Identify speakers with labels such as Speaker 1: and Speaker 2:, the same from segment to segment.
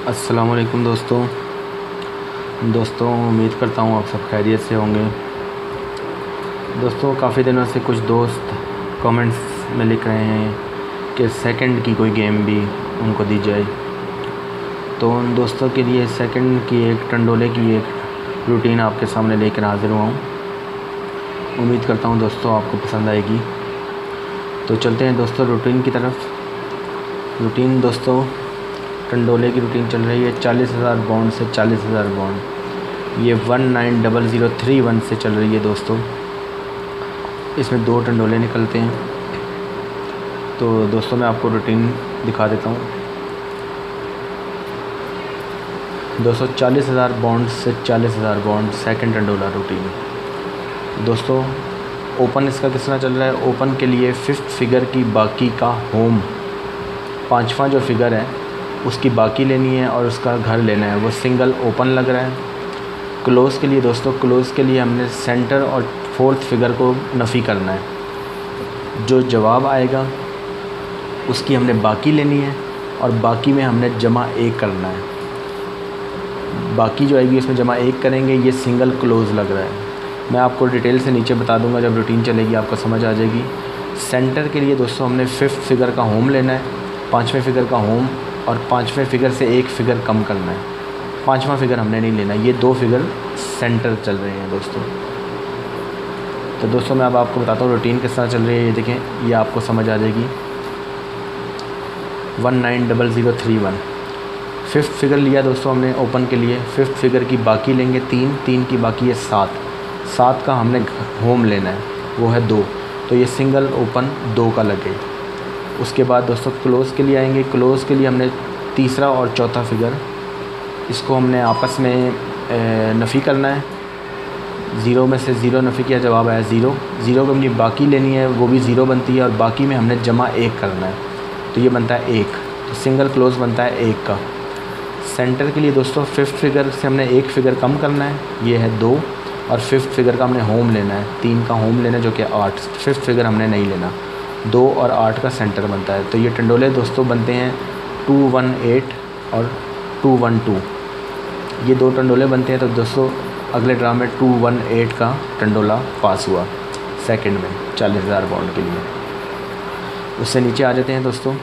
Speaker 1: अस्सलामुअलैकुम दोस्तों उम्मीद करता हूँ आप सब खैरियत से होंगे। दोस्तों काफ़ी दिनों से कुछ दोस्त कमेंट्स में लिख रहे हैं कि सेकंड की कोई गेम भी उनको दी जाए, तो उन दोस्तों के लिए सेकंड की एक टंडोले की एक रूटीन आपके सामने लेकर हाज़िर हुआ हूँ। उम्मीद करता हूँ दोस्तों आपको पसंद आएगी। तो चलते हैं दोस्तों रूटीन की तरफ। रूटीन दोस्तों टंडोले की रूटीन चल रही है 40,000 बॉन्ड से 40,000 बॉन्ड, ये 190031 से चल रही है दोस्तों। इसमें 2 टंडोले निकलते हैं। तो दोस्तों मैं आपको रूटीन दिखा देता हूँ। दोस्तों 40,000 बॉन्ड से 40,000 बॉन्ड सेकंड टंडोला रूटीन। दोस्तों ओपन इसका किस तरह चल रहा है। ओपन के लिए 5th फिगर की बाकी का होम, 5वां जो फिगर है उसकी बाकी लेनी है और उसका घर लेना है, वो सिंगल ओपन लग रहा है। क्लोज़ के लिए दोस्तों, क्लोज़ के लिए हमने सेंटर और 4th फिगर को नफ़ी करना है। जो जवाब आएगा उसकी हमने बाकी लेनी है और बाकी में हमने जमा 1 करना है। बाकी जो आएगी उसमें जमा 1 करेंगे, ये सिंगल क्लोज़ लग रहा है। मैं आपको डिटेल से नीचे बता दूंगा, जब रूटीन चलेगी आपको समझ आ जाएगी। सेंटर के लिए दोस्तों हमने 5th फिगर का होम लेना है, 5वें फिगर का होम, और 5वें फिगर से 1 फिगर कम करना है। 5वां फिगर हमने नहीं लेना, ये 2 फिगर सेंटर चल रहे हैं दोस्तों। तो दोस्तों मैं अब आपको बताता हूँ रूटीन किस तरह चल रही है। ये देखें, ये आपको समझ आ जाएगी। 190031 5th फिगर लिया दोस्तों हमने ओपन के लिए। 5th फिगर की बाकी लेंगे 3 की बाकी है 7 का हमने होम लेना है, वो है 2, तो ये सिंगल ओपन 2 का लगे। उसके बाद दोस्तों क्लोज़ के लिए आएंगे। क्लोज़ के लिए हमने तीसरा और चौथा फिगर, इसको हमने आपस में नफ़ी करना है। 0 में से 0 नफ़ी किया, जवाब आया 0। 0 को अपनी बाकी लेनी है, वो भी 0 बनती है, और बाकी में हमने जमा 1 करना है, तो ये बनता है 1। तो सिंगल क्लोज़ बनता है 1 का। सेंटर के लिए दोस्तों 5th फिगर से हमने 1 फिगर कम करना है, ये है 2, और 5th फिगर का हमने होम लेना है, 3 का होम लेना है जो कि 8। 5th फिगर हमने नहीं लेना, 2 और 8 का सेंटर बनता है। तो ये टंडोले दोस्तों बनते हैं 218 और 212, ये 2 टंडोले बनते हैं। तो दोस्तों अगले ड्रा में 218 का टंडोला पास हुआ सेकंड में 40,000 बॉन्ड के लिए। उससे नीचे आ जाते हैं दोस्तों।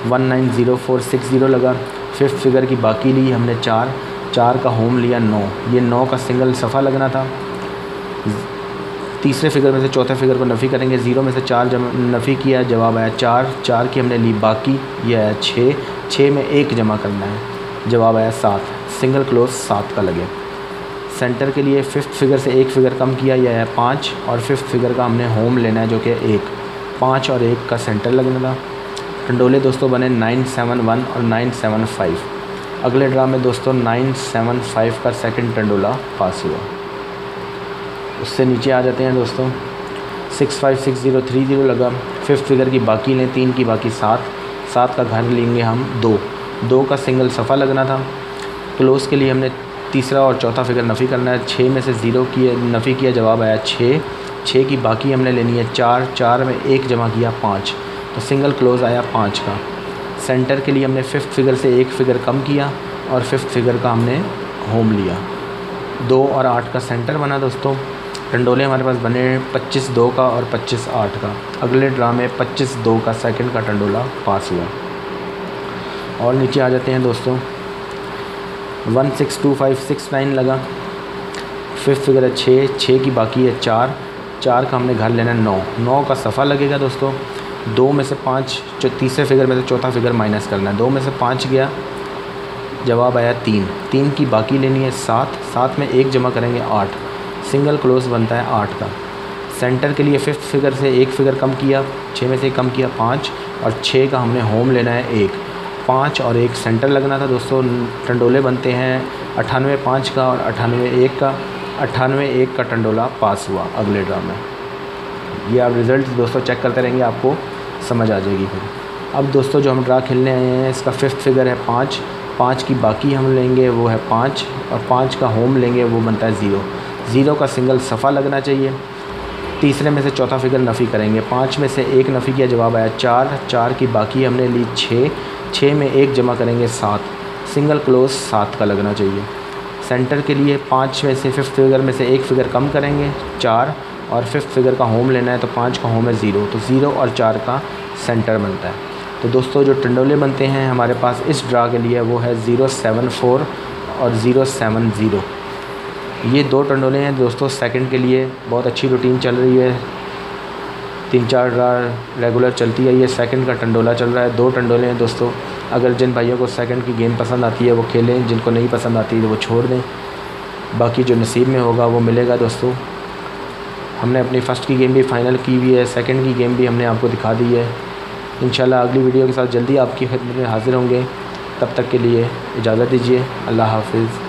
Speaker 1: 190460 लगा। 5th फिगर की बाकी ली हमने 4 का होम लिया 9, ये 9 का सिंगल सफ़ा लगना था। तीसरे फिगर में से चौथे फिगर को नफ़ी करेंगे। 0 में से 4 नफ़ी किया, जवाब आया 4 की हमने ली बाकी, ये आया 6 में 1 जमा करना है, जवाब आया 7। सिंगल क्लोज 7 का लगे। सेंटर के लिए 5th फिगर से 1 फिगर कम किया, यह है 5, और 5th फिगर का हमने होम लेना है जो कि 1। 5 और 1 का सेंटर लगना था। टंडोले दोस्तों बने 971 और 975। अगले ड्रा में दोस्तों 975 का सेकंड टंडोला पास हुआ। उससे नीचे आ जाते हैं दोस्तों। 656030 लगा। 5th फिगर की बाकी लें, 3 की बाकी 7 का घर लेंगे हम 2 का सिंगल सफ़ा लगना था। क्लोज़ के लिए हमने तीसरा और चौथा फिगर नफ़ी करना है। 6 में से 0 की नफ़ी किया, जवाब आया 6 की बाकी हमने लेनी है 4 में 1 जमा किया 5, तो सिंगल क्लोज़ आया 5 का। सेंटर के लिए हमने 5th फिगर से 1 फिगर कम किया और 5th फिगर का हमने होम लिया। 2 और 8 का सेंटर बना दोस्तों। टंडोले हमारे पास बने 25-2 का और 25-8 का। अगले ड्रा में 25-2 का सेकंड का टंडोला पास हुआ। और नीचे आ जाते हैं दोस्तों। 162569 लगा। 5th फिगर है 6 की बाकी है 4 का हमने घर लेना है 9 का सफ़ा लगेगा दोस्तों। 2 में से 5, जो तीसरे फिगर में से चौथा फिगर माइनस करना है। 2 में से 5 गया, जवाब आया 3 की बाकी लेनी है 7 में 1 जमा करेंगे 8, सिंगल क्लोज़ बनता है 8 का। सेंटर के लिए 5th फिगर से 1 फिगर कम किया, 6 में से कम किया 5, और 6 का हमने होम लेना है 1। 5 और 1 सेंटर लगना था दोस्तों। टंडोले बनते हैं 98-5 का और 98-1 का। 98-1 का टंडोला पास हुआ अगले ड्रा में। ये आप रिज़ल्ट दोस्तों चेक करते रहेंगे, आपको समझ आ जाएगी फिर। अब दोस्तों जो हम ड्रा खेलने आए हैं, इसका 5th फिगर है 5 की बाकी हम लेंगे, वो है 5, और 5 का होम लेंगे, वो बनता है 0 का सिंगल सफ़ा लगना चाहिए। तीसरे में से चौथा फिगर नफ़ी करेंगे। 5 में से 1 नफ़ी किया, जवाब आया 4 की बाकी हमने ली 6 में 1 जमा करेंगे 7, सिंगल क्लोज 7 का लगना चाहिए। सेंटर के लिए 5 में से फिफ्थ फिगर में से एक फिगर कम करेंगे 4, और फिफ्थ फिगर का होम लेना है तो 5 का होम है 0, तो 0 और 4 का सेंटर बनता है। तो दोस्तों जो टंडोले बनते हैं हमारे पास इस ड्रा के लिए वो है 074 और 070। ये 2 टंडोले हैं दोस्तों। सेकंड के लिए बहुत अच्छी रूटीन चल रही है, 3-4 ड्रा रेगुलर चलती है। ये सेकंड का टंडोला चल रहा है, 2 टंडोले हैं दोस्तों। अगर जिन भाइयों को सेकंड की गेम पसंद आती है वो खेलें, जिनको नहीं पसंद आती तो वो छोड़ दें, बाकी जो नसीब में होगा वो मिलेगा दोस्तों। हमने अपनी फ़र्स्ट की गेम भी फ़ाइनल की हुई है, सेकंड की गेम भी हमने आपको दिखा दी है। इंशाल्लाह अगली वीडियो के साथ जल्दी आपकी खिदमत में हाज़िर होंगे। तब तक के लिए इजाज़त दीजिए। अल्लाह हाफ़िज़।